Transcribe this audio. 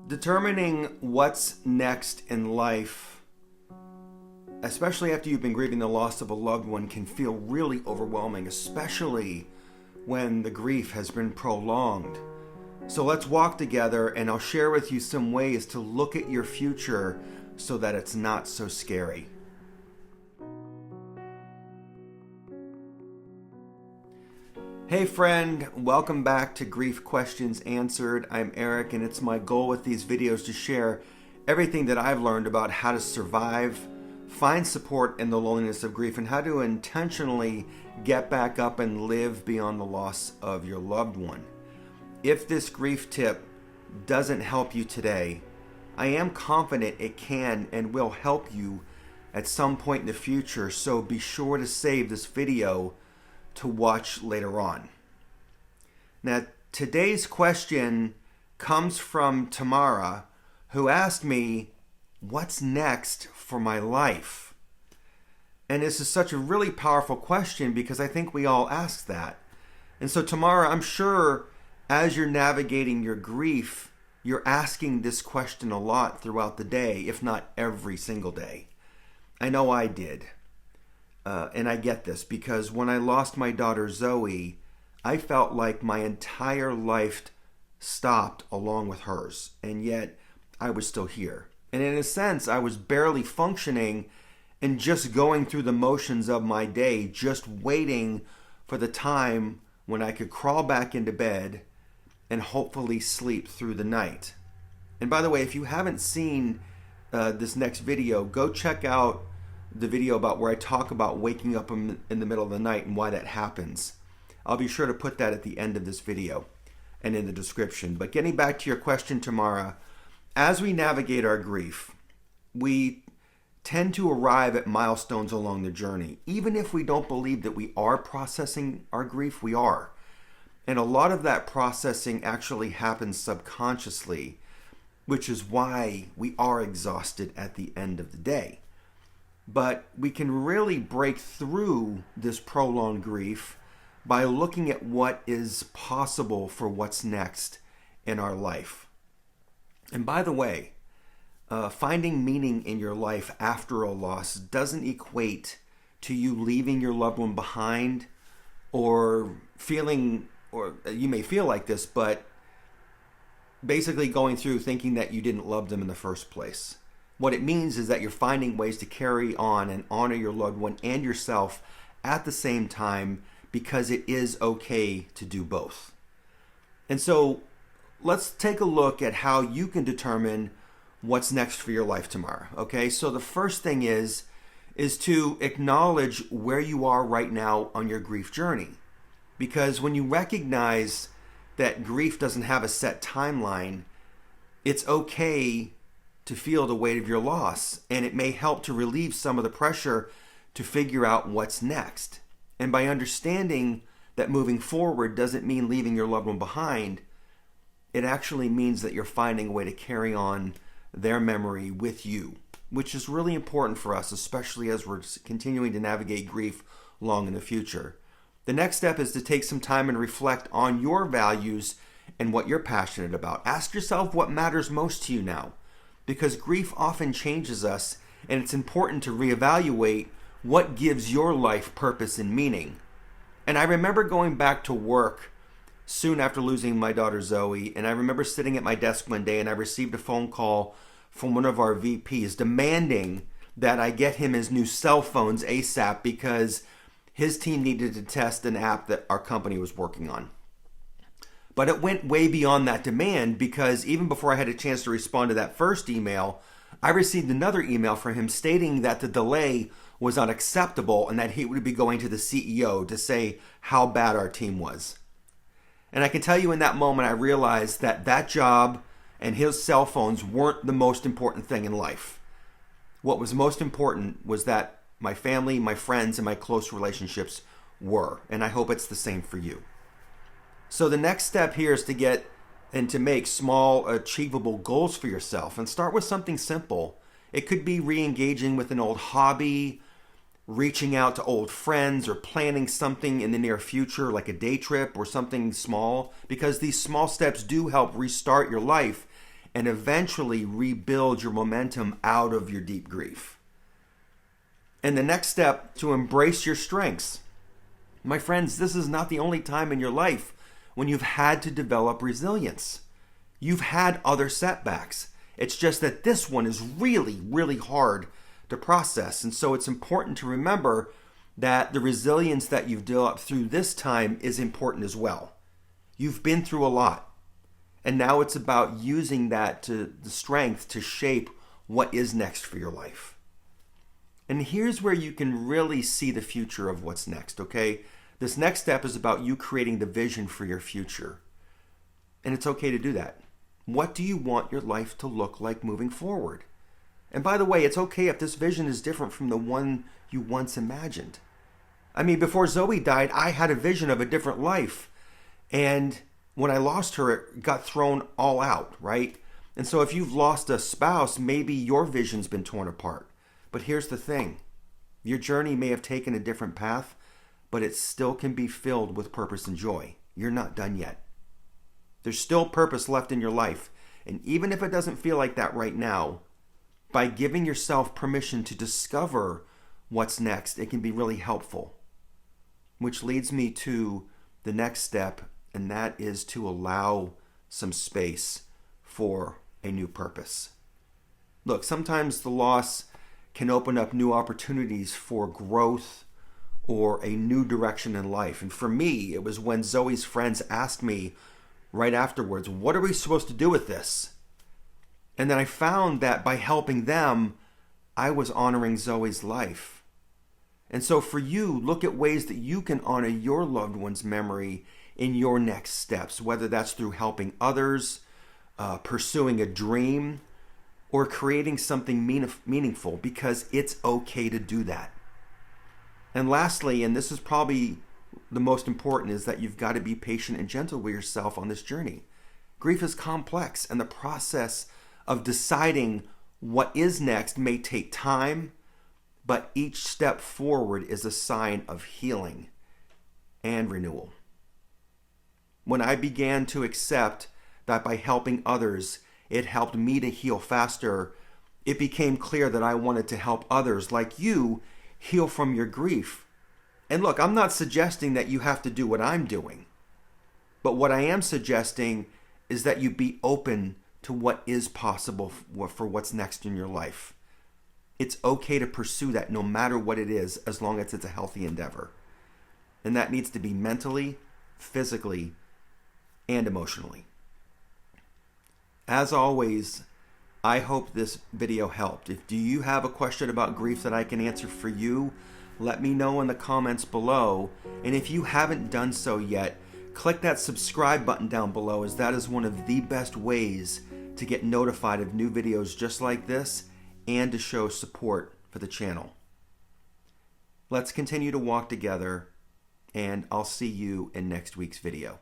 Determining what's next in life, especially after you've been grieving the loss of a loved one, can feel really overwhelming, especially when the grief has been prolonged. So let's walk together and I'll share with you some ways to look at your future so that it's not so scary. Hey friend, welcome back to Grief Questions Answered. I'm Eric, and it's my goal with these videos to share everything that I've learned about how to survive, find support in the loneliness of grief, and how to intentionally get back up and live beyond the loss of your loved one. If this grief tip doesn't help you today, I am confident it can and will help you at some point in the future, so be sure to save this video to watch later on. Now, today's question comes from Tamara, who asked me, what's next for my life? And this is such a really powerful question because I think we all ask that. And so Tamara, I'm sure as you're navigating your grief, you're asking this question a lot throughout the day, if not every single day. I know I did. And I get this because when I lost my daughter Zoe, I felt like my entire life stopped along with hers, and yet I was still here. And in a sense, I was barely functioning and just going through the motions of my day, just waiting for the time when I could crawl back into bed and hopefully sleep through the night. And by the way, if you haven't seen this next video, go check out the video about where I talk about waking up in the middle of the night and why that happens. I'll be sure to put that at the end of this video and in the description. But getting back to your question, Tamara, as we navigate our grief, we tend to arrive at milestones along the journey. Even if we don't believe that we are processing our grief, we are. And a lot of that processing actually happens subconsciously, which is why we are exhausted at the end of the day. But we can really break through this prolonged grief by looking at what is possible for what's next in our life. And by the way, finding meaning in your life after a loss doesn't equate to you leaving your loved one behind or feeling, or you may feel like this, but basically going through thinking that you didn't love them in the first place. What it means is that you're finding ways to carry on and honor your loved one and yourself at the same time, because it is okay to do both. And so let's take a look at how you can determine what's next for your life tomorrow. Okay, so the first thing is to acknowledge where you are right now on your grief journey. Because when you recognize that grief doesn't have a set timeline, it's okay to feel the weight of your loss, and it may help to relieve some of the pressure to figure out what's next. And by understanding that moving forward doesn't mean leaving your loved one behind, it actually means that you're finding a way to carry on their memory with you, which is really important for us, especially as we're continuing to navigate grief long in the future. The next step is to take some time and reflect on your values and what you're passionate about. Ask yourself what matters most to you now, because grief often changes us, and it's important to reevaluate what gives your life purpose and meaning. And I remember going back to work soon after losing my daughter Zoe, and I remember sitting at my desk one day and I received a phone call from one of our VPs demanding that I get him his new cell phones ASAP because his team needed to test an app that our company was working on. But it went way beyond that demand, because even before I had a chance to respond to that first email, I received another email from him stating that the delay was unacceptable and that he would be going to the CEO to say how bad our team was. And I can tell you in that moment, I realized that that job and his cell phones weren't the most important thing in life. What was most important was that my family, my friends, and my close relationships were. And I hope it's the same for you. So the next step here is to get and to make small, achievable goals for yourself, and start with something simple. It could be re-engaging with an old hobby, reaching out to old friends, or planning something in the near future like a day trip or something small, because these small steps do help restart your life and eventually rebuild your momentum out of your deep grief. And the next step, to embrace your strengths. My friends, this is not the only time in your life when you've had to develop resilience. You've had other setbacks. It's just that this one is really, really hard to process. And so it's important to remember that the resilience that you've developed through this time is important as well. You've been through a lot. And now it's about using the strength to shape what is next for your life. And here's where you can really see the future of what's next, okay? This next step is about you creating the vision for your future. And it's okay to do that. What do you want your life to look like moving forward? And by the way, it's okay if this vision is different from the one you once imagined. I mean, before Zoe died, I had a vision of a different life. And when I lost her, it got thrown all out, right? And so if you've lost a spouse, maybe your vision's been torn apart. But here's the thing. Your journey may have taken a different path, but it still can be filled with purpose and joy. You're not done yet. There's still purpose left in your life. And even if it doesn't feel like that right now, by giving yourself permission to discover what's next, it can be really helpful. Which leads me to the next step, and that is to allow some space for a new purpose. Look, sometimes the loss can open up new opportunities for growth or a new direction in life. And for me, it was when Zoe's friends asked me right afterwards, what are we supposed to do with this? And then I found that by helping them, I was honoring Zoe's life. And so for you, look at ways that you can honor your loved one's memory in your next steps, whether that's through helping others, pursuing a dream, or creating something meaningful, because it's okay to do that. And lastly, and this is probably the most important, is that you've got to be patient and gentle with yourself on this journey. Grief is complex, and the process of deciding what is next may take time, but each step forward is a sign of healing and renewal. When I began to accept that by helping others, it helped me to heal faster, it became clear that I wanted to help others like you heal from your grief. And look, I'm not suggesting that you have to do what I'm doing, but what I am suggesting is that you be open to what is possible for what's next in your life. It's okay to pursue that no matter what it is, as long as it's a healthy endeavor. And that needs to be mentally, physically, and emotionally. As always, I hope this video helped. Do you have a question about grief that I can answer for you, let me know in the comments below. And if you haven't done so yet, click that subscribe button down below, as that is one of the best ways to get notified of new videos just like this and to show support for the channel. Let's continue to walk together, and I'll see you in next week's video.